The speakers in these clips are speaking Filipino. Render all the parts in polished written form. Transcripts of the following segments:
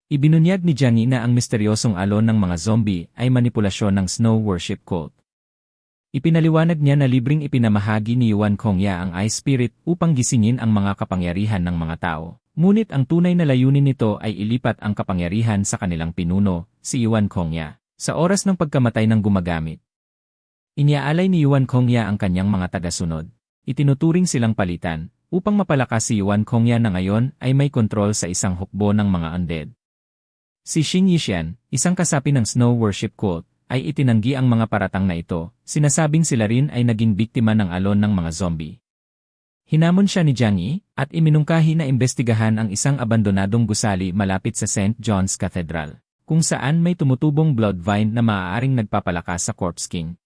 Ibinunyag ni Jiang Yi na ang misteryosong alon ng mga zombie ay manipulasyon ng snow worship cult. Ipinaliwanag niya na libreng ipinamahagi ni Yuan Kongya ang Ice Spirit upang gisingin ang mga kapangyarihan ng mga tao. Ngunit ang tunay na layunin nito ay ilipat ang kapangyarihan sa kanilang pinuno, si Yuan Kongya, sa oras ng pagkamatay ng gumagamit. Iniaalay ni Yuan Kongya ang kanyang mga tagasunod. Itinuturing silang palitan, upang mapalakas si Yuan Kongya na ngayon ay may kontrol sa isang hukbo ng mga undead. Si Xing Yixian, isang kasapi ng snow worship cult, ay itinanggi ang mga paratang na ito, sinasabing sila rin ay naging biktima ng alon ng mga zombie. Hinamon siya ni Jiang Yi, at iminungkahi na imbestigahan ang isang abandonadong gusali malapit sa St. John's Cathedral, kung saan may tumutubong blood vine na maaaring nagpapalakas sa Corpse King.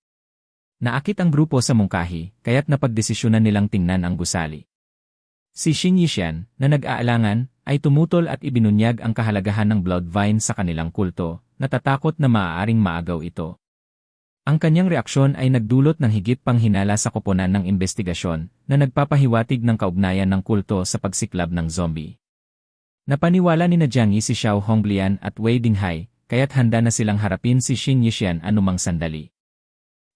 Naakit ang grupo sa mungkahi, kaya't napagdesisyonan nilang tingnan ang gusali. Si Xing Yixian, na nag-aalangan, ay tumutol at ibinunyag ang kahalagahan ng blood vine sa kanilang kulto, natatakot na maaaring maagaw ito. Ang kanyang reaksyon ay nagdulot ng higit pang hinala sa koponan ng investigasyon na nagpapahiwatig ng kaugnayan ng kulto sa pagsiklab ng zombie. Napaniwala ni Jiang Yi si Xiao Honglian at Wei Dinghai, kaya't handa na silang harapin si Xing Yixian anumang sandali.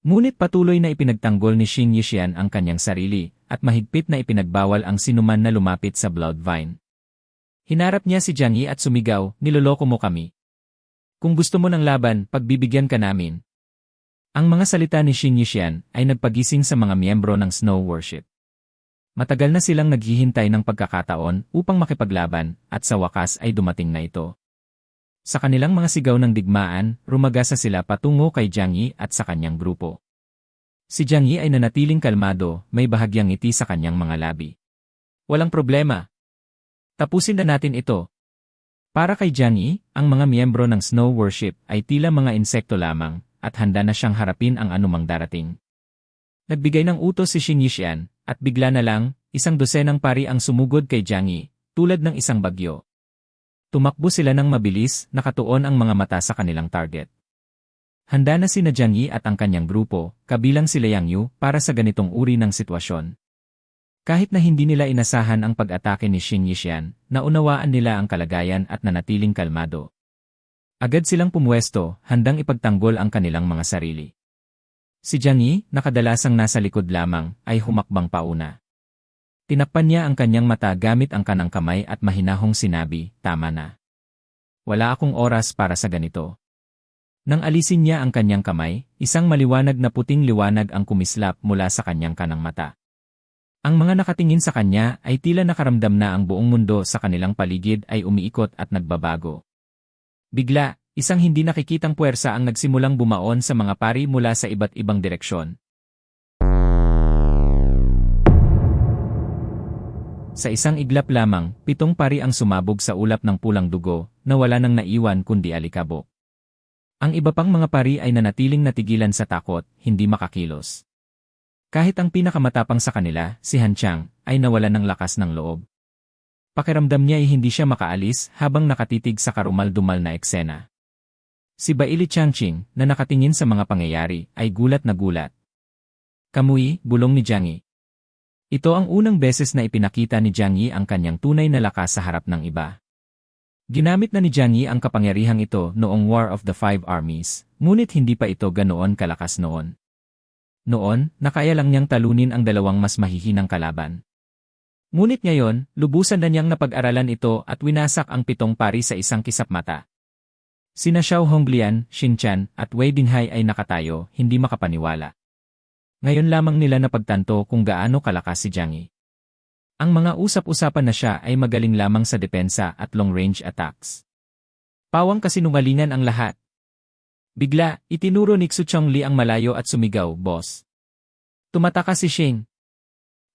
Ngunit patuloy na ipinagtanggol ni Xing Yixian ang kanyang sarili at mahigpit na ipinagbawal ang sinuman na lumapit sa blood vine. Hinarap niya si Jiang Yi at sumigaw, "Niloloko mo kami. Kung gusto mo ng laban, pagbibigyan ka namin." Ang mga salita ni Xing Yixian ay nagpagising sa mga miyembro ng snow worship. Matagal na silang naghihintay ng pagkakataon upang makipaglaban at sa wakas ay dumating na ito. Sa kanilang mga sigaw ng digmaan, rumagasa sila patungo kay Jiang Yi at sa kanyang grupo. Si Jiang Yi ay nanatiling kalmado, may bahagyang ngiti sa kanyang mga labi. "Walang problema. Tapusin na natin ito." Para kay Jiang Yi, ang mga miyembro ng snow worship ay tila mga insekto lamang at handa na siyang harapin ang anumang darating. Nagbigay ng utos si Xing Yixian at bigla na lang, isang dosenang pari ang sumugod kay Jiang Yi, tulad ng isang bagyo. Tumakbo sila ng mabilis, nakatuon ang mga mata sa kanilang target. Handa na sina Jiang Yi at ang kanyang grupo, kabilang si Liang Yu, para sa ganitong uri ng sitwasyon. Kahit na hindi nila inasahan ang pag-atake ni Xing Yixian, naunawaan nila ang kalagayan at nanatiling kalmado. Agad silang pumwesto, handang ipagtanggol ang kanilang mga sarili. Si Jiang Yi, na kadalasang nasa likod lamang, ay humakbang pauna. Tinakpan niya ang kanyang mata gamit ang kanang kamay at mahinahong sinabi, "Tama na. Wala akong oras para sa ganito." Nang alisin niya ang kanyang kamay, isang maliwanag na puting liwanag ang kumislap mula sa kanyang kanang mata. Ang mga nakatingin sa kanya ay tila nakaramdam na ang buong mundo sa kanilang paligid ay umiikot at nagbabago. Bigla, isang hindi nakikitang puwersa ang nagsimulang bumaon sa mga pari mula sa iba't ibang direksyon. Sa isang iglap lamang, 7 pari ang sumabog sa ulap ng pulang dugo, na wala nang naiwan kundi alikabok. Ang iba pang mga pari ay nanatiling natigilan sa takot, hindi makakilos. Kahit ang pinakamatapang sa kanila, si Han Qiang, ay nawalan ng lakas ng loob. Pakiramdam niya ay hindi siya makaalis habang nakatitig sa karumal-dumal na eksena. Si Baili Changqing, na nakatingin sa mga pangyayari, ay gulat na gulat. "Kamui," bulong ni Jiang Yi. Ito ang unang beses na ipinakita ni Jiang Yi ang kanyang tunay na lakas sa harap ng iba. Ginamit na ni Jiang Yi ang kapangyarihang ito noong War of the Five Armies, ngunit hindi pa ito ganoon kalakas noon. Noon, nakaya lang niyang talunin ang 2 mas mahihinang kalaban. Ngunit ngayon, lubusan na niyang napag-aralan ito at winasak ang 7 pari sa isang kisap mata. Sina Xiao Honglian, Xin Chan, at Wei Dinghai ay nakatayo, hindi makapaniwala. Ngayon lamang nila napagtanto kung gaano kalakas si Jiang Yi. Ang mga usap-usapan na siya ay magaling lamang sa depensa at long-range attacks. Pawang kasinungalingan ang lahat. Bigla, itinuro ni Xu Chongli ang malayo at sumigaw, "Boss!" Tumataka si Xing.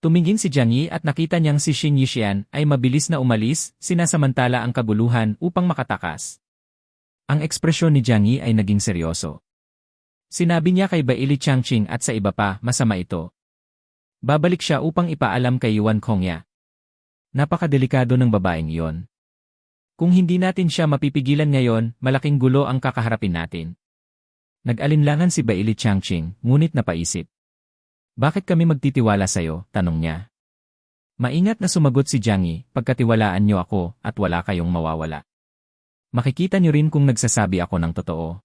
Tumingin si Jiang Yi at nakita niyang si Xing Yixian ay mabilis na umalis, sinasamantala ang kaguluhan upang makatakas. Ang ekspresyon ni Jiang Yi ay naging seryoso. Sinabi niya kay Baili Changqing at sa iba pa, masama ito. Babalik siya upang ipaalam kay Yuan Kongya. Napakadelikado ng babaeng iyon. Kung hindi natin siya mapipigilan ngayon, malaking gulo ang kakaharapin natin. Nag-alinlangan si Baili Changqing, ngunit napaisip. "Bakit kami magtitiwala sa'yo?" tanong niya. Maingat na sumagot si Jiang Yi, "Pagkatiwalaan niyo ako at wala kayong mawawala." Makikita niyo rin kung nagsasabi ako ng totoo.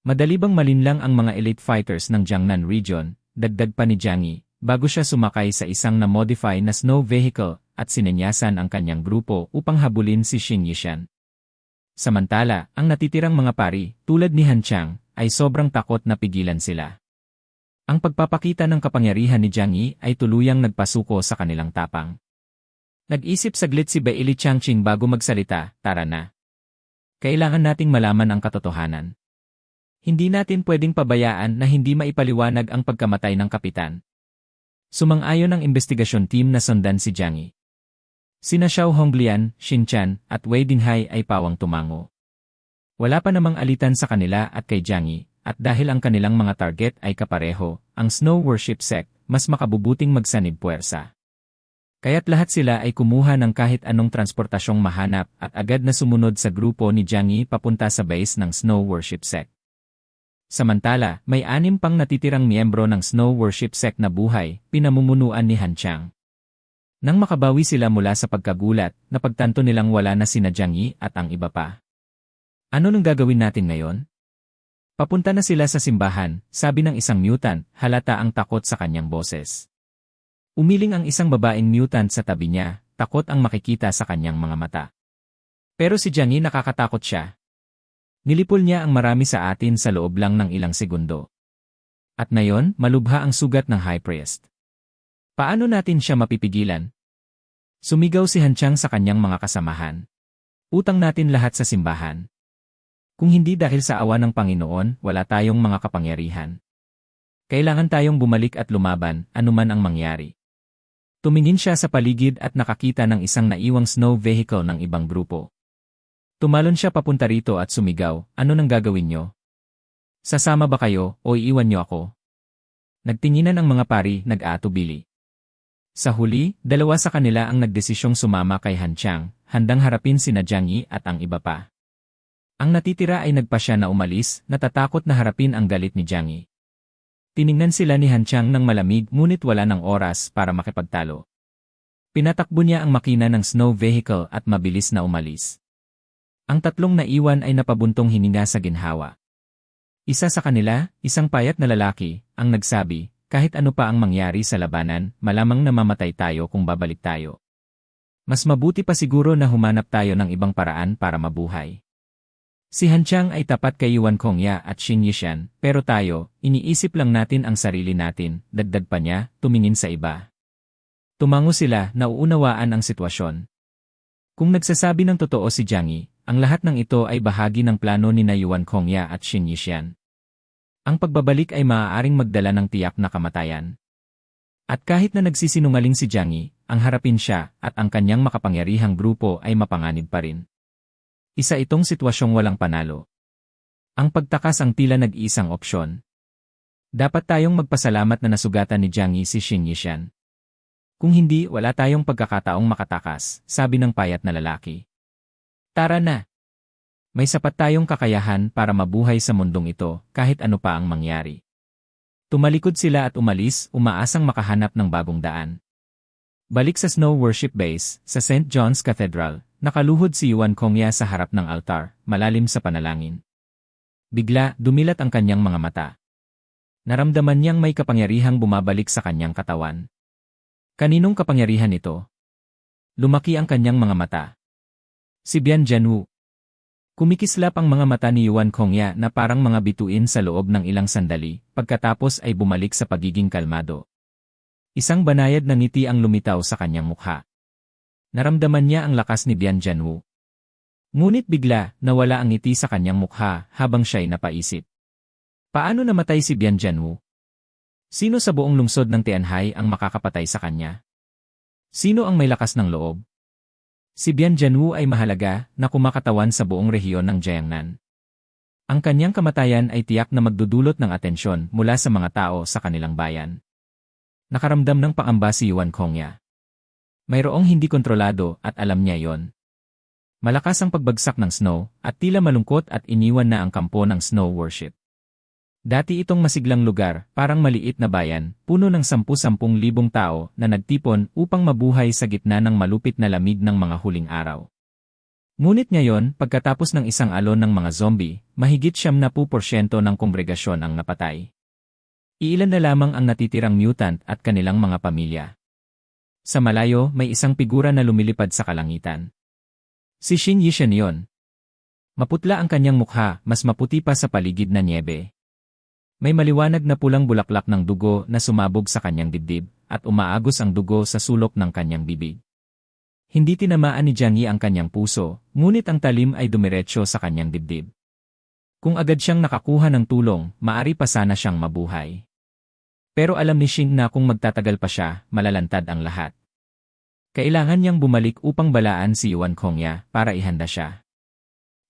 Madali bang malinlang ang mga elite fighters ng Jiangnan region, dagdag pa ni Jiang Yi, bago siya sumakay sa isang na-modify na snow vehicle at sinenyasan ang kanyang grupo upang habulin si Xing Yishan. Samantala, ang natitirang mga pari, tulad ni Han Chang, ay sobrang takot na pigilan sila. Ang pagpapakita ng kapangyarihan ni Jiang Yi ay tuluyang nagpasuko sa kanilang tapang. Nag-isip saglit si Baili Changqing bago magsalita, tara na. Kailangan nating malaman ang katotohanan. Hindi natin pwedeng pabayaan na hindi maipaliwanag ang pagkamatay ng kapitan. Sumang-ayon ang investigasyon team na sundan si Jiang Yi. Sina Xiao Honglian, Xin Chan, at Wei Dinghai ay pawang tumango. Wala pa namang alitan sa kanila at kay Jiang Yi, at dahil ang kanilang mga target ay kapareho, ang Snow Worship Sect, mas makabubuting magsanib puwersa. Kaya't lahat sila ay kumuha ng kahit anong transportasyong mahanap at agad na sumunod sa grupo ni Jiang Yi papunta sa base ng Snow Worship Sect. Samantala, may 6 pang natitirang miyembro ng Snow Worship Sect na buhay, pinamumunuan ni Han Chang. Nang makabawi sila mula sa pagkagulat, napagtanto nilang wala na sina Jiang Yi at ang iba pa. Ano nang gagawin natin ngayon? Papunta na sila sa simbahan, sabi ng isang mutant, halata ang takot sa kanyang boses. Umiling ang isang babaeng mutant sa tabi niya, takot ang makikita sa kanyang mga mata. Pero si Jiang Yi nakakatakot siya. Nilipol niya ang marami sa atin sa loob lang ng ilang segundo. At ngayon, malubha ang sugat ng High Priest. Paano natin siya mapipigilan? Sumigaw si Han Chang sa kanyang mga kasamahan. Utang natin lahat sa simbahan. Kung hindi dahil sa awa ng Panginoon, wala tayong mga kapangyarihan. Kailangan tayong bumalik at lumaban, anuman ang mangyari. Tumingin siya sa paligid at nakakita ng isang naiwang snow vehicle ng ibang grupo. Tumalon siya papunta rito at sumigaw, ano nang gagawin nyo? Sasama ba kayo o iiwan nyo ako? Nagtinginan ang mga pari, nag-aatubili. Sa huli, 2 sa kanila ang nagdesisyong sumama kay Han Chang, handang harapin sina Jiang Yi at ang iba pa. Ang natitira ay nagpasya na umalis, natatakot na harapin ang galit ni Jiang Yi. Tiningnan sila ni Han Chang ng malamig ngunit wala ng oras para makipagtalo. Pinatakbo niya ang makina ng snow vehicle at mabilis na umalis. Ang 3 naiwan ay napabuntong hininga sa ginhawa. Isa sa kanila, isang payat na lalaki, ang nagsabi, kahit ano pa ang mangyari sa labanan, malamang namamatay tayo kung babalik tayo. Mas mabuti pa siguro na humanap tayo ng ibang paraan para mabuhay. Si Han Chang ay tapat kay Yuan Kongya at Xing Yishan, pero tayo, iniisip lang natin ang sarili natin, dagdag pa niya, tumingin sa iba. Tumango sila, nauunawaan ang sitwasyon. Kung nagsasabi ng totoo si Jiang Yi, ang lahat ng ito ay bahagi ng plano ni Yuan Kongya at Xing Yishan. Ang pagbabalik ay maaaring magdala ng tiyak na kamatayan. At kahit na nagsisinungaling si Jiang Yi, ang harapin siya at ang kanyang makapangyarihang grupo ay mapanganib pa rin. Isa itong sitwasyong walang panalo. Ang pagtakas ang tila nag-iisang opsyon. Dapat tayong magpasalamat na nasugatan ni Jiang Yi si Xing Yishan. Kung hindi, wala tayong pagkakataong makatakas, sabi ng payat na lalaki. Tara na! May sapat tayong kakayahan para mabuhay sa mundong ito, kahit ano pa ang mangyari. Tumalikod sila at umalis, umaasang makahanap ng bagong daan. Balik sa Snow Worship Base, sa St. John's Cathedral, nakaluhod si Yuan Kongya sa harap ng altar, malalim sa panalangin. Bigla, dumilat ang kanyang mga mata. Naramdaman niyang may kapangyarihang bumabalik sa kanyang katawan. Kaninong kapangyarihan ito? Lumaki ang kanyang mga mata. Si Bian Jianwu. Kumikislap ang mga mata ni Yuan Kongya na parang mga bituin sa loob ng ilang sandali, pagkatapos ay bumalik sa pagiging kalmado. Isang banayad na ngiti ang lumitaw sa kanyang mukha. Naramdaman niya ang lakas ni Bian Jianwu. Ngunit bigla, nawala ang ngiti sa kanyang mukha habang siya'y napaisip. Paano namatay si Bian Jianwu? Sino sa buong lungsod ng Tianhai ang makakapatay sa kanya? Sino ang may lakas ng loob? Si Bian Jianwu ay mahalaga na kumakatawan sa buong rehiyon ng Jiangnan. Ang kanyang kamatayan ay tiyak na magdudulot ng atensyon mula sa mga tao sa kanilang bayan. Nakaramdam ng pangamba si Yuan Kongya. Mayroong hindi kontrolado at alam niya yon. Malakas ang pagbagsak ng snow at tila malungkot at iniwan na ang kampo ng snow worship. Dati itong masiglang lugar, parang maliit na bayan, puno ng 10,000 tao na nagtipon upang mabuhay sa gitna ng malupit na lamig ng mga huling araw. Ngunit ngayon, pagkatapos ng isang alon ng mga zombie, mahigit 70% ng kongregasyon ang napatay. Iilan na lamang ang natitirang mutant at kanilang mga pamilya. Sa malayo, may isang figura na lumilipad sa kalangitan. Si Xing Yishan yon. Maputla ang kanyang mukha, mas maputi pa sa paligid na nyebe. May maliwanag na pulang bulaklak ng dugo na sumabog sa kanyang dibdib, at umaagos ang dugo sa sulok ng kanyang bibig. Hindi tinamaan ni Jiang Yi ang kanyang puso, ngunit ang talim ay dumiretso sa kanyang dibdib. Kung agad siyang nakakuha ng tulong, maari pa sana siyang mabuhay. Pero alam ni Xing na kung magtatagal pa siya, malalantad ang lahat. Kailangan niyang bumalik upang balaan si Yuan Kongya para ihanda siya.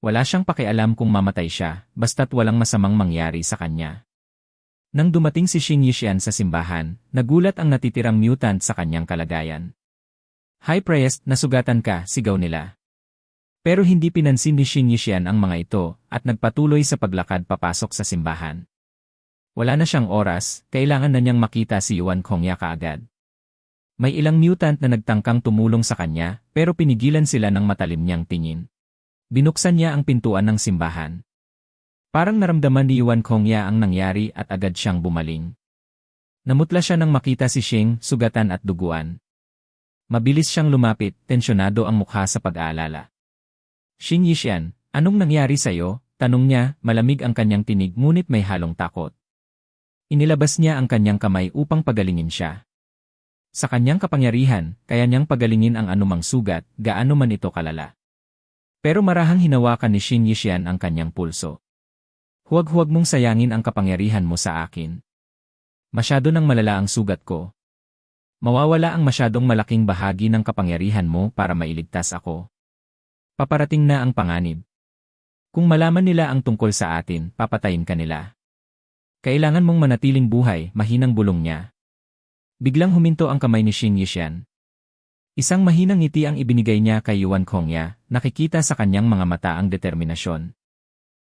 Wala siyang pakialam kung mamatay siya, basta't walang masamang mangyari sa kanya. Nang dumating si Xing Yishan sa simbahan, nagulat ang natitirang mutant sa kanyang kalagayan. "High Priest, nasugatan ka," sigaw nila. Pero hindi pinansin ni Xing Yishan ang mga ito at nagpatuloy sa paglakad papasok sa simbahan. Wala na siyang oras, kailangan na niyang makita si Yuan Kongya kaagad. May ilang mutant na nagtangkang tumulong sa kanya pero pinigilan sila ng matalim niyang tingin. Binuksan niya ang pintuan ng simbahan. Parang naramdaman ni Yuan Kongya ang nangyari at agad siyang bumaling. Namutla siya nang makita si Xing, sugatan at duguan. Mabilis siyang lumapit, tensyonado ang mukha sa pag-aalala. "Xing Yishan, anong nangyari sa'yo?" tanong niya, malamig ang kanyang tinig ngunit may halong takot. Inilabas niya ang kanyang kamay upang pagalingin siya. Sa kanyang kapangyarihan, kaya niyang pagalingin ang anumang sugat, gaano man ito kalala. Pero marahang hinawakan ni Xing Yishan ang kanyang pulso. "Huwag mong sayangin ang kapangyarihan mo sa akin. Masyado nang malala ang sugat ko. Mawawala ang masyadong malaking bahagi ng kapangyarihan mo para mailigtas ako. Paparating na ang panganib. Kung malaman nila ang tungkol sa atin, papatayin ka nila. Kailangan mong manatiling buhay," mahinang bulong niya. Biglang huminto ang kamay ni Xing Yishan. Isang mahinang ngiti ang ibinigay niya kay Yuan Kongya, nakikita sa kanyang mga mata ang determinasyon.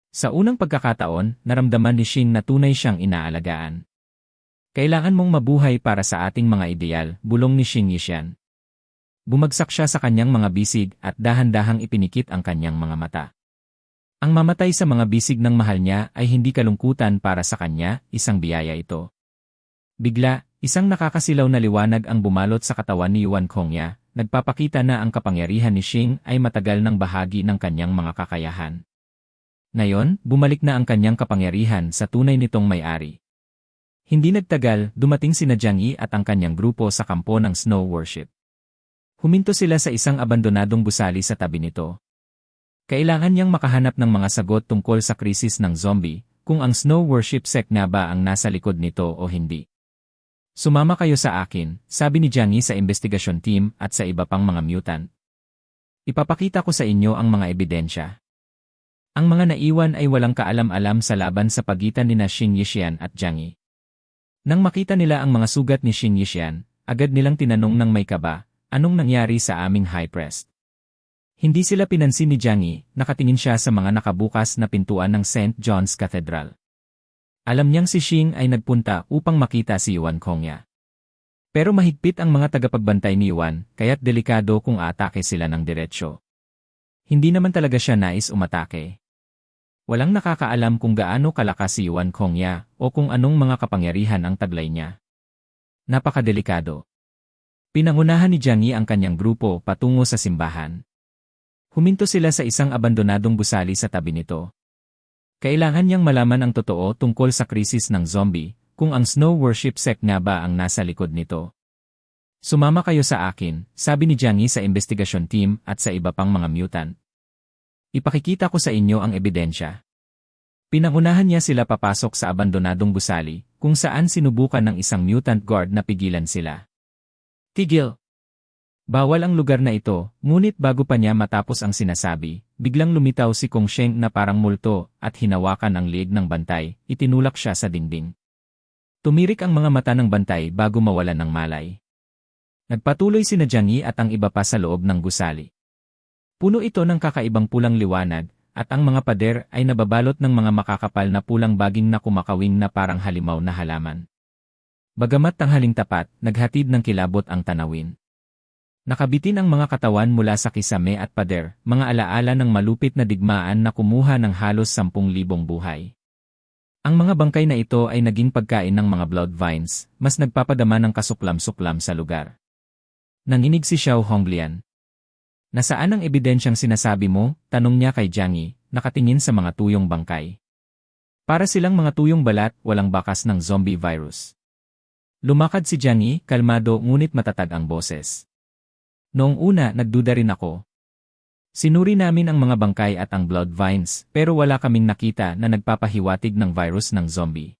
Sa unang pagkakataon, naramdaman ni Xing na tunay siyang inaalagaan. "Kailangan mong mabuhay para sa ating mga ideal," bulong ni Xing Yishan. Bumagsak siya sa kanyang mga bisig at dahan-dahang ipinikit ang kanyang mga mata. Ang mamatay sa mga bisig ng mahal niya ay hindi kalungkutan para sa kanya, isang biyaya ito. Bigla, isang nakakasilaw na liwanag ang bumalot sa katawan ni Yuan Kongya, nagpapakita na ang kapangyarihan ni Xing ay matagal ng bahagi ng kanyang mga kakayahan. Ngayon, bumalik na ang kanyang kapangyarihan sa tunay nitong may-ari. Hindi nagtagal, dumating sina Jiang Yi at ang kanyang grupo sa kampo ng Snow Worship. Huminto sila sa isang abandonadong gusali sa tabi nito. Kailangan niyang makahanap ng mga sagot tungkol sa krisis ng zombie, kung ang Snow Worship sect nga ba ang nasa likod nito o hindi. "Sumama kayo sa akin," sabi ni Jiang Yi sa investigasyon team at sa iba pang mga mutant. "Ipapakita ko sa inyo ang mga ebidensya." Ang mga naiwan ay walang kaalam-alam sa laban sa pagitan nina Xing Yishan at Jiang Yi. Nang makita nila ang mga sugat ni Xing Yishan, agad nilang tinanong ng may kaba, "Anong nangyari sa aming high priest?" Hindi sila pinansin ni Jiang Yi, nakatingin siya sa mga nakabukas na pintuan ng St. John's Cathedral. Alam niyang si Xing ay nagpunta upang makita si Yuan Kongya. Pero mahigpit ang mga tagapagbantay ni Yuan, kaya't delikado kung aatake sila ng diretsyo. Hindi naman talaga siya nais umatake. Walang nakakaalam kung gaano kalakas si Yuan Kongya o kung anong mga kapangyarihan ang taglay niya. Napakadelikado. Pinangunahan ni Jiang Yi ang kanyang grupo patungo sa simbahan. Huminto sila sa isang abandonadong gusali sa tabi nito. Kailangan niyang malaman ang totoo tungkol sa krisis ng zombie, kung ang Snow Worship sect nga ba ang nasa likod nito. "Sumama kayo sa akin," sabi ni Jiang Yi sa investigasyon team at sa iba pang mga mutant. "Ipakikita ko sa inyo ang ebidensya." Pinangunahan niya sila papasok sa abandonadong gusali, kung saan sinubukan ng isang mutant guard na pigilan sila. "Tigil! Bawal ang lugar na ito," ngunit bago pa niya matapos ang sinasabi, biglang lumitaw si Kong Sheng na parang multo at hinawakan ang liig ng bantay, itinulak siya sa dingding. Tumirik ang mga mata ng bantay bago mawalan ng malay. Nagpatuloy sina Jiang Yi at ang iba pa sa loob ng gusali. Puno ito ng kakaibang pulang liwanag, at ang mga pader ay nababalot ng mga makakapal na pulang baging na kumakawing na parang halimaw na halaman. Bagamat tanghaling tapat, naghatid ng kilabot ang tanawin. Nakabitin ang mga katawan mula sa kisame at pader, mga alaala ng malupit na digmaan na kumuha ng halos 10,000 buhay. Ang mga bangkay na ito ay naging pagkain ng mga blood vines, mas nagpapadama ng kasuklam-suklam sa lugar. Nanginig si Xiao Honglian. Nasaan ang ebidensyang sinasabi mo? Tanong niya kay Jiang Yi, nakatingin sa mga tuyong bangkay. Para silang mga tuyong balat, walang bakas ng zombie virus. Lumakad si Jiang Yi, kalmado ngunit matatag ang boses. Noong una, nagduda rin ako. Sinuri namin ang mga bangkay at ang blood vines, pero wala kaming nakita na nagpapahiwatig ng virus ng zombie.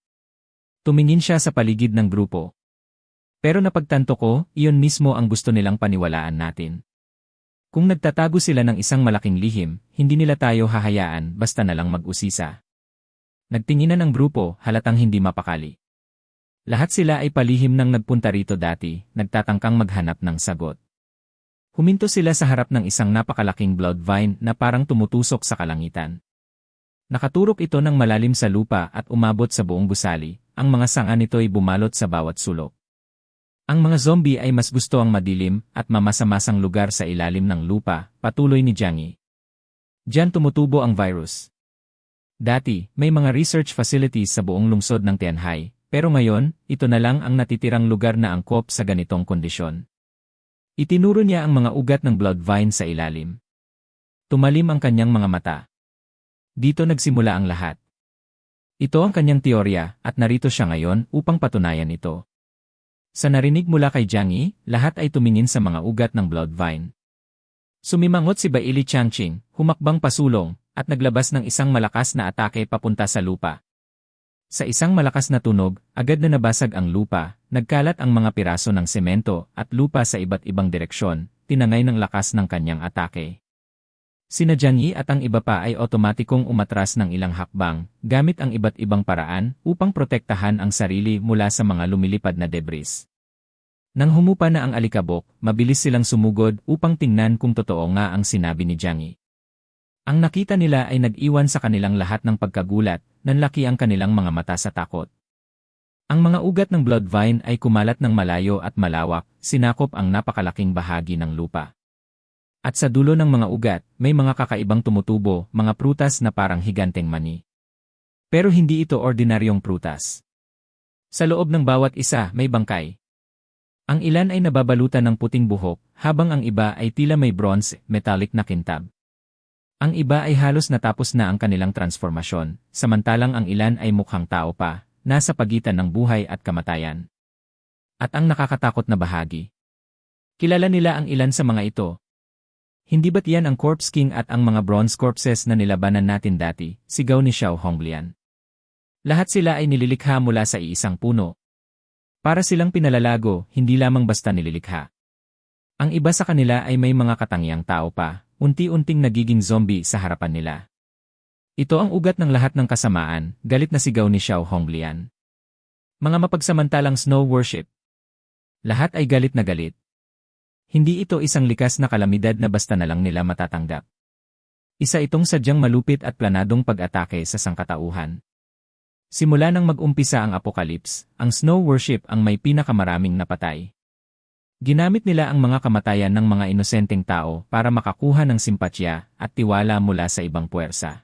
Tumingin siya sa paligid ng grupo. Pero napagtanto ko, iyon mismo ang gusto nilang paniwalaan natin. Kung nagtatago sila ng isang malaking lihim, hindi nila tayo hahayaan basta na lang mag-usisa. Nagtinginan ang grupo, halatang hindi mapakali. Lahat sila ay palihim nang nagpunta rito dati, nagtatangkang maghanap ng sagot. Huminto sila sa harap ng isang napakalaking blood vine na parang tumutusok sa kalangitan. Nakaturok ito ng malalim sa lupa at umabot sa buong gusali, ang mga sanga nito ay bumalot sa bawat sulok. Ang mga zombie ay mas gusto ang madilim at mamasa-masang lugar sa ilalim ng lupa, patuloy ni Jiang Yi. Diyan tumutubo ang virus. Dati, may mga research facilities sa buong lungsod ng Tianhai, pero ngayon, ito na lang ang natitirang lugar na angkop sa ganitong kondisyon. Itinuro niya ang mga ugat ng blood vine sa ilalim. Tumalim ang kanyang mga mata. Dito nagsimula ang lahat. Ito ang kanyang teorya at narito siya ngayon upang patunayan ito. Sa narinig mula kay Jiang Yi, lahat ay tumingin sa mga ugat ng blood vine. Sumimangot si Baili Changqing, humakbang pasulong, at naglabas ng isang malakas na atake papunta sa lupa. Sa isang malakas na tunog, agad na nabasag ang lupa, nagkalat ang mga piraso ng semento at lupa sa iba't ibang direksyon, tinangay ng lakas ng kanyang atake. Sina Jiang Yi at ang iba pa ay otomatikong umatras ng ilang hakbang, gamit ang iba't ibang paraan upang protektahan ang sarili mula sa mga lumilipad na debris. Nang humupa na ang alikabok, mabilis silang sumugod upang tingnan kung totoo nga ang sinabi ni Jiang Yi. Ang nakita nila ay nag-iwan sa kanilang lahat ng pagkagulat, nanlaki ang kanilang mga mata sa takot. Ang mga ugat ng blood vine ay kumalat ng malayo at malawak, sinakop ang napakalaking bahagi ng lupa. At sa dulo ng mga ugat, may mga kakaibang tumutubo, mga prutas na parang higanteng mani. Pero hindi ito ordinaryong prutas. Sa loob ng bawat isa may bangkay. Ang ilan ay nababalutan ng puting buhok, habang ang iba ay tila may bronze, metallic na kintab. Ang iba ay halos natapos na ang kanilang transformasyon, samantalang ang ilan ay mukhang tao pa, nasa pagitan ng buhay at kamatayan. At ang nakakatakot na bahagi. Kilala nila ang ilan sa mga ito. Hindi ba't yan ang Corpse King at ang mga bronze corpses na nilabanan natin dati, sigaw ni Xiao Honglian. Lahat sila ay nililikha mula sa iisang puno. Para silang pinalalago, hindi lamang basta nililikha. Ang iba sa kanila ay may mga katangiang tao pa, unti-unting nagiging zombie sa harapan nila. Ito ang ugat ng lahat ng kasamaan, galit na sigaw ni Xiao Honglian. Mga mapagsamantalang snow worship. Lahat ay galit na galit. Hindi ito isang likas na kalamidad na basta na lang nila matatanggap. Isa itong sadyang malupit at planadong pag-atake sa sangkatauhan. Simula nang mag-umpisa ang apocalypse, ang snow worship ang may pinakamaraming napatay. Ginamit nila ang mga kamatayan ng mga inosenteng tao para makakuha ng simpatya at tiwala mula sa ibang puwersa.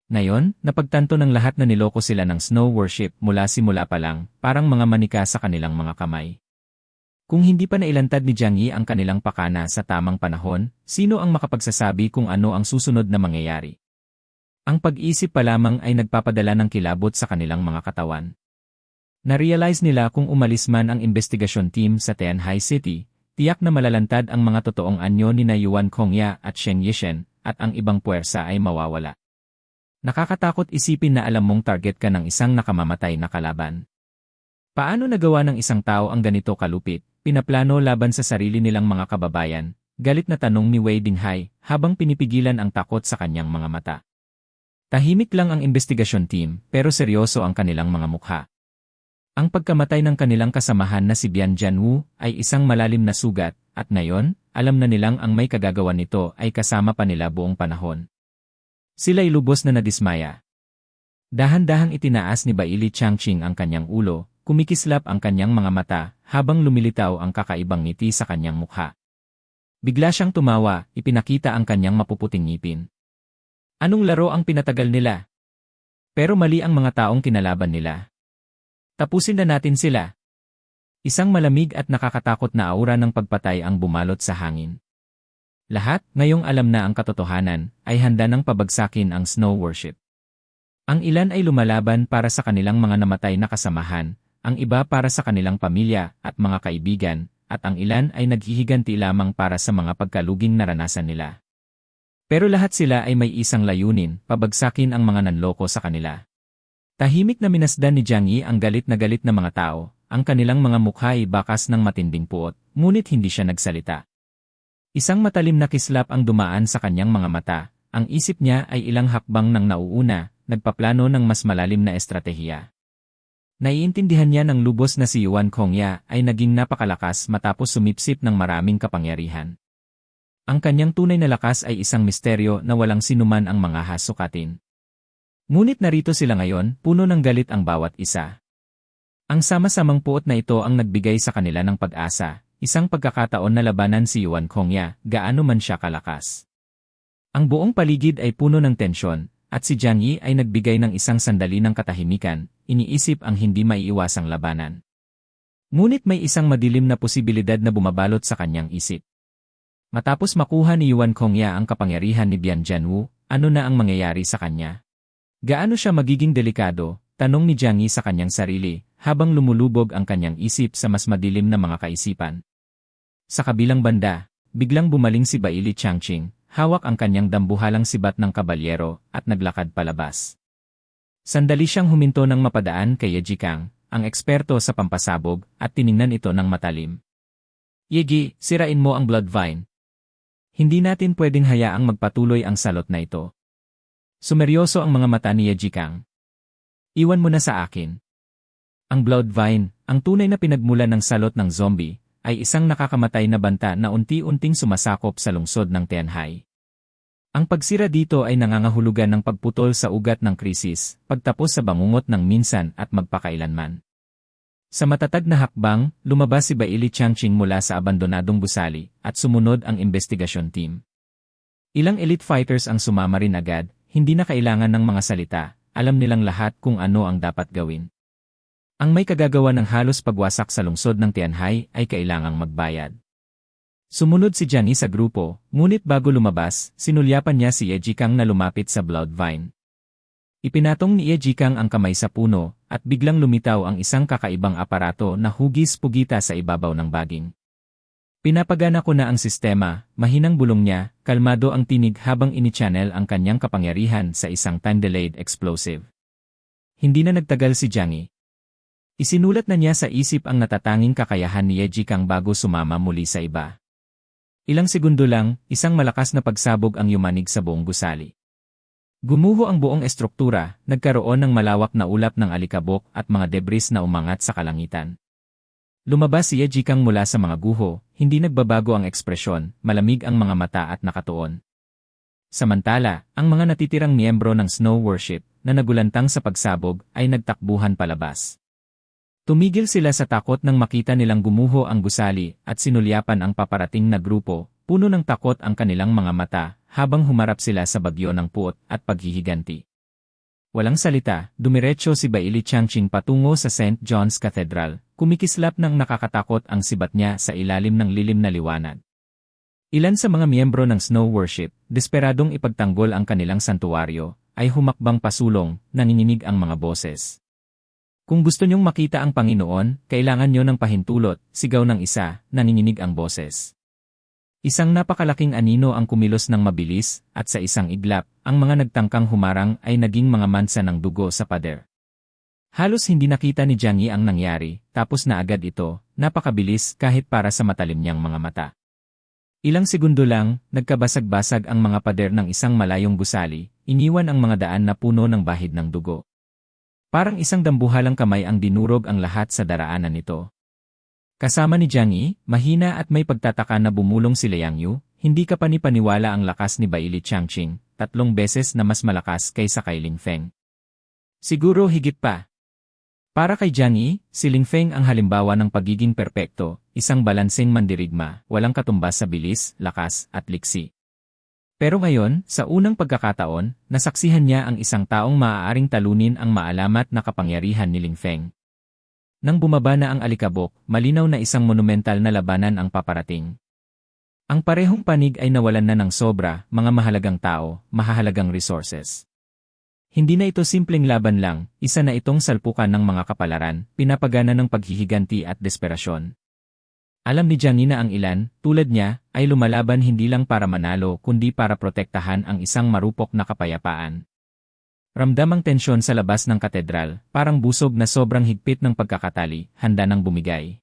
Ngayon, napagtanto ng lahat na niloko sila ng snow worship mula simula pa lang, parang mga manika sa kanilang mga kamay. Kung hindi pa nailantad ni Jiang Yi ang kanilang pakana sa tamang panahon, sino ang makapagsasabi kung ano ang susunod na mangyayari? Ang pag-isip pa lamang ay nagpapadala ng kilabot sa kanilang mga katawan. Na-realize nila kung umalis man ang investigasyon team sa Tianhai City, tiyak na malalantad ang mga totoong anyo ni na Yuan Kongya at Shen Yishen, at ang ibang puwersa ay mawawala. Nakakatakot isipin na alam mong target ka ng isang nakamamatay na kalaban. Paano nagawa ng isang tao ang ganito kalupit, pinaplano laban sa sarili nilang mga kababayan? Galit na tanong ni Wei Dinghai habang pinipigilan ang takot sa kanyang mga mata. Tahimik lang ang investigasyon team pero seryoso ang kanilang mga mukha. Ang pagkamatay ng kanilang kasamahan na si Bian Jianwu ay isang malalim na sugat, at ngayon, alam na nilang ang may kagagawan nito ay kasama pa nila buong panahon. Sila'y lubos na nadismaya. Dahan-dahang itinaas ni Baili Changqing ang kanyang ulo, kumikislap ang kanyang mga mata, habang lumilitaw ang kakaibang ngiti sa kanyang mukha. Bigla siyang tumawa, ipinakita ang kanyang mapuputing ngipin. Anong laro ang pinatagal nila? Pero mali ang mga taong kinalaban nila. Tapusin na natin sila. Isang malamig at nakakatakot na aura ng pagpatay ang bumalot sa hangin. Lahat, ngayong alam na ang katotohanan, ay handa ng pabagsakin ang snow worship. Ang ilan ay lumalaban para sa kanilang mga namatay na kasamahan, ang iba para sa kanilang pamilya at mga kaibigan, at ang ilan ay naghihiganti lamang para sa mga pagkaluging naranasan nila. Pero lahat sila ay may isang layunin, pabagsakin ang mga nanloko sa kanila. Tahimik na minasdan ni Jiang Yi ang galit na mga tao, ang kanilang mga mukha ay bakas ng matinding puot, ngunit hindi siya nagsalita. Isang matalim na kislap ang dumaan sa kanyang mga mata, ang isip niya ay ilang hakbang nang nauuna, nagpaplano ng mas malalim na estratehiya. Naiintindihan niya ng lubos na si Yuan Kongya ay naging napakalakas matapos sumipsip ng maraming kapangyarihan. Ang kanyang tunay na lakas ay isang misteryo na walang sinuman ang mga hasukatin. Ngunit narito sila ngayon, puno ng galit ang bawat isa. Ang sama-samang puot na ito ang nagbigay sa kanila ng pag-asa, isang pagkakataon na labanan si Yuan Kongya, gaano man siya kalakas. Ang buong paligid ay puno ng tensyon, at si Jiang Yi ay nagbigay ng isang sandali ng katahimikan, iniisip ang hindi maiiwasang labanan. Ngunit may isang madilim na posibilidad na bumabalot sa kanyang isip. Matapos makuha ni Yuan Kongya ang kapangyarihan ni Bian Jianwu, ano na ang mangyayari sa kanya? Gaano siya magiging delikado? Tanong ni Jiang Yi sa kanyang sarili, habang lumulubog ang kanyang isip sa mas madilim na mga kaisipan. Sa kabilang banda, biglang bumaling si Baili Changqing, hawak ang kanyang dambuhalang sibat ng kabalyero, at naglakad palabas. Sandali siyang huminto ng mapadaan kay Ye Jikang, ang eksperto sa pampasabog, at tiningnan ito ng matalim. Yegi, sirain mo ang blood vine. Hindi natin pwedeng hayaang magpatuloy ang salot na ito. Sumeryoso ang mga mata ni Ye Jikang. Iwan mo na sa akin. Ang blood vine, ang tunay na pinagmulan ng salot ng zombie, ay isang nakakamatay na banta na unti-unting sumasakop sa lungsod ng Tianhai. Ang pagsira dito ay nangangahulugan ng pagputol sa ugat ng krisis, pagtapos sa bangungot ng minsan at magpakailanman. Sa matatag na hakbang, lumabas si Baili Changqing mula sa abandonadong gusali, at sumunod ang investigasyon team. Ilang elite fighters ang sumama rin agad, hindi na kailangan ng mga salita, alam nilang lahat kung ano ang dapat gawin. Ang may kagagawa ng halos pagwasak sa lungsod ng Tianhai ay kailangang magbayad. Sumunod si Jiang Yi sa grupo, ngunit bago lumabas, sinulyapan niya si Ye Jikang na lumapit sa blood vine. Ipinatong ni Ye Jikang ang kamay sa puno, at biglang lumitaw ang isang kakaibang aparato na hugis-pugita sa ibabaw ng baging. Pinapagana ko na ang sistema, mahinang bulong niya, kalmado ang tinig habang ini-channel ang kanyang kapangyarihan sa isang time-delayed explosive. Hindi na nagtagal si Jiang Yi. Isinulat na niya sa isip ang natatanging kakayahan ni Ye Jikang bago sumama muli sa iba. Ilang segundo lang, isang malakas na pagsabog ang yumanig sa buong gusali. Gumuho ang buong estruktura, nagkaroon ng malawak na ulap ng alikabok at mga debris na umangat sa kalangitan. Lumabas si Ye Jikang mula sa mga guho, hindi nagbabago ang ekspresyon, malamig ang mga mata at nakatuon. Samantala, ang mga natitirang miyembro ng Snow Worship, na nagulantang sa pagsabog, ay nagtakbuhan palabas. Tumigil sila sa takot nang makita nilang gumuho ang gusali at sinulyapan ang paparating na grupo, puno ng takot ang kanilang mga mata, habang humarap sila sa bagyo ng puot at paghihiganti. Walang salita, dumiretso si Baili Changqing patungo sa St. John's Cathedral, kumikislap ng nakakatakot ang sibat niya sa ilalim ng lilim na liwanag. Ilan sa mga miyembro ng Snow Worship, desperadong ipagtanggol ang kanilang santuwaryo, ay humakbang pasulong, nanginginig ang mga boses. Kung gusto niyong makita ang Panginoon, kailangan niyo ng pahintulot, sigaw ng isa, nanginginig ang boses. Isang napakalaking anino ang kumilos ng mabilis, at sa isang iglap, ang mga nagtangkang humarang ay naging mga mansa ng dugo sa pader. Halos hindi nakita ni Jiang Yi ang nangyari, tapos na agad ito, napakabilis kahit para sa matalim niyang mga mata. Ilang segundo lang, nagkabasag-basag ang mga pader ng isang malayong gusali, iniwan ang mga daan na puno ng bahid ng dugo. Parang isang dambuhalang kamay ang dinurog ang lahat sa daraanan nito. Kasama ni Jiang Yi, mahina at may pagtataka na bumulong si Liang Yu, hindi ka panipaniwala ang lakas ni Baili Changqing, 3 beses na mas malakas kaysa kay Ling Feng. Siguro higit pa. Para kay Jiang Yi, si Ling Feng ang halimbawa ng pagiging perpekto, isang balanseng mandirigma, walang katumbas sa bilis, lakas, at liksi. Pero ngayon, sa unang pagkakataon, nasaksihan niya ang isang taong maaaring talunin ang maalamat na kapangyarihan ni Ling Feng. Nang bumaba na ang alikabok, malinaw na isang monumental na labanan ang paparating. Ang parehong panig ay nawalan na ng sobra, mga mahalagang tao, mahahalagang resources. Hindi na ito simpleng laban lang, isa na itong salpukan ng mga kapalaran, pinapagana ng paghihiganti at desperasyon. Alam ni Jiang Yi na ang ilan, tulad niya, ay lumalaban hindi lang para manalo kundi para protektahan ang isang marupok na kapayapaan. Ramdam ang tensyon sa labas ng katedral, parang busog na sobrang higpit ng pagkakatali, handa nang bumigay.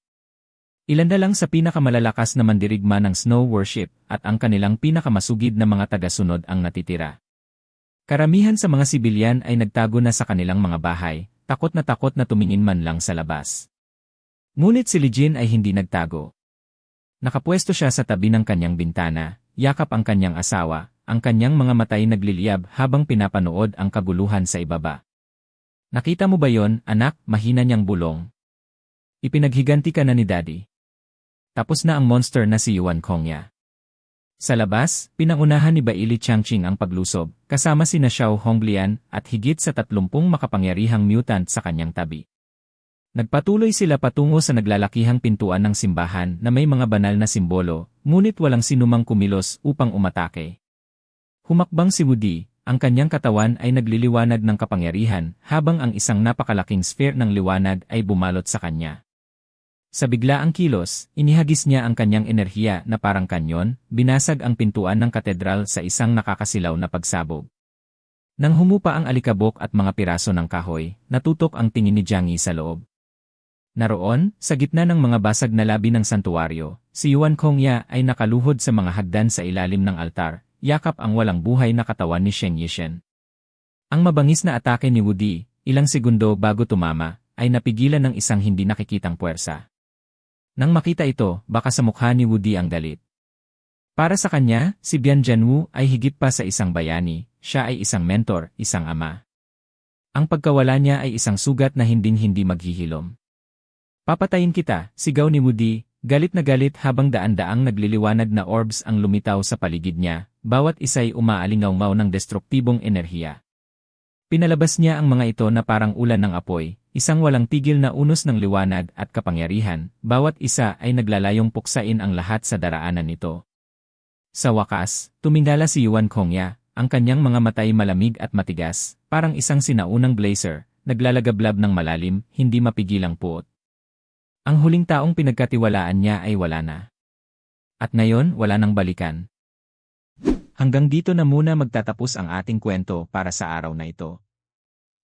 Ilan na lang sa pinakamalalakas na mandirigma ng snow worship at ang kanilang pinakamasugid na mga tagasunod ang natitira. Karamihan sa mga sibilyan ay nagtago na sa kanilang mga bahay, takot na tumingin man lang sa labas. Ngunit si Li Jin ay hindi nagtago. Nakapwesto siya sa tabi ng kanyang bintana, yakap ang kanyang asawa, ang kanyang mga matay nagliliyab habang pinapanood ang kaguluhan sa ibaba. Nakita mo ba yon, anak, mahina niyang bulong. Ipinaghiganti ka na ni Daddy. Tapos na ang monster na si Yuan Kongya. Sa labas, pinangunahan ni Baili Changqing ang paglusob, kasama sina Xiao Honglian at higit sa 30 makapangyarihang mutant sa kanyang tabi. Nagpatuloy sila patungo sa naglalakihang pintuan ng simbahan na may mga banal na simbolo, ngunit walang sinumang kumilos upang umatake. Humakbang si Wudi, ang kanyang katawan ay nagliliwanag ng kapangyarihan habang ang isang napakalaking sphere ng liwanag ay bumalot sa kanya. Sa biglaang kilos, inihagis niya ang kanyang enerhiya na parang kanyon, binasag ang pintuan ng katedral sa isang nakakasilaw na pagsabog. Nang humupa ang alikabok at mga piraso ng kahoy, natutok ang tingin ni Jiang Yi sa loob. Naroon, sa gitna ng mga basag na labi ng santuwaryo, si Yuan Kongya ay nakaluhod sa mga hagdan sa ilalim ng altar, yakap ang walang buhay na katawan ni Sheng Yishen. Ang mabangis na atake ni Wudi, ilang segundo bago tumama, ay napigilan ng isang hindi nakikitang puwersa. Nang makita ito, baka sa mukha ni Wudi ang galit. Para sa kanya, si Bian Zhenwu ay higit pa sa isang bayani, siya ay isang mentor, isang ama. Ang pagkawala niya ay isang sugat na hinding-hindi maghihilom. Papatayin kita, sigaw ni Wudi, galit na galit habang daan-daang nagliliwanag na orbs ang lumitaw sa paligid niya, bawat isa'y umaalingaw-ngaw ng destruktibong enerhiya. Pinalabas niya ang mga ito na parang ulan ng apoy, isang walang tigil na unos ng liwanag at kapangyarihan, bawat isa ay naglalayong puksain ang lahat sa daraanan nito. Sa wakas, tumingala si Yuan Kongya, ang kanyang mga matay malamig at matigas, parang isang sinaunang blazer, naglalagablab ng malalim, hindi mapigilang puot. Ang huling taong pinagkatiwalaan niya ay wala na. At ngayon, wala nang balikan. Hanggang dito na muna magtatapos ang ating kwento para sa araw na ito.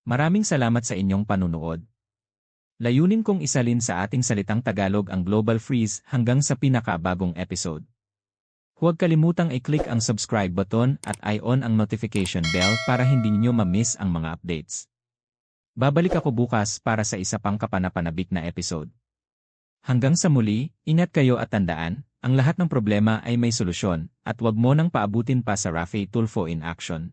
Maraming salamat sa inyong panunood. Layunin kong isalin sa ating salitang Tagalog ang Global Freeze hanggang sa pinakabagong episode. Huwag kalimutang i-click ang subscribe button at i-on ang notification bell para hindi niyo ma-miss ang mga updates. Babalik ako bukas para sa isa pang kapanapanabik na episode. Hanggang sa muli, ingat kayo at tandaan, ang lahat ng problema ay may solusyon, at wag mo nang paabutin pa sa Rafi Tulfo in action.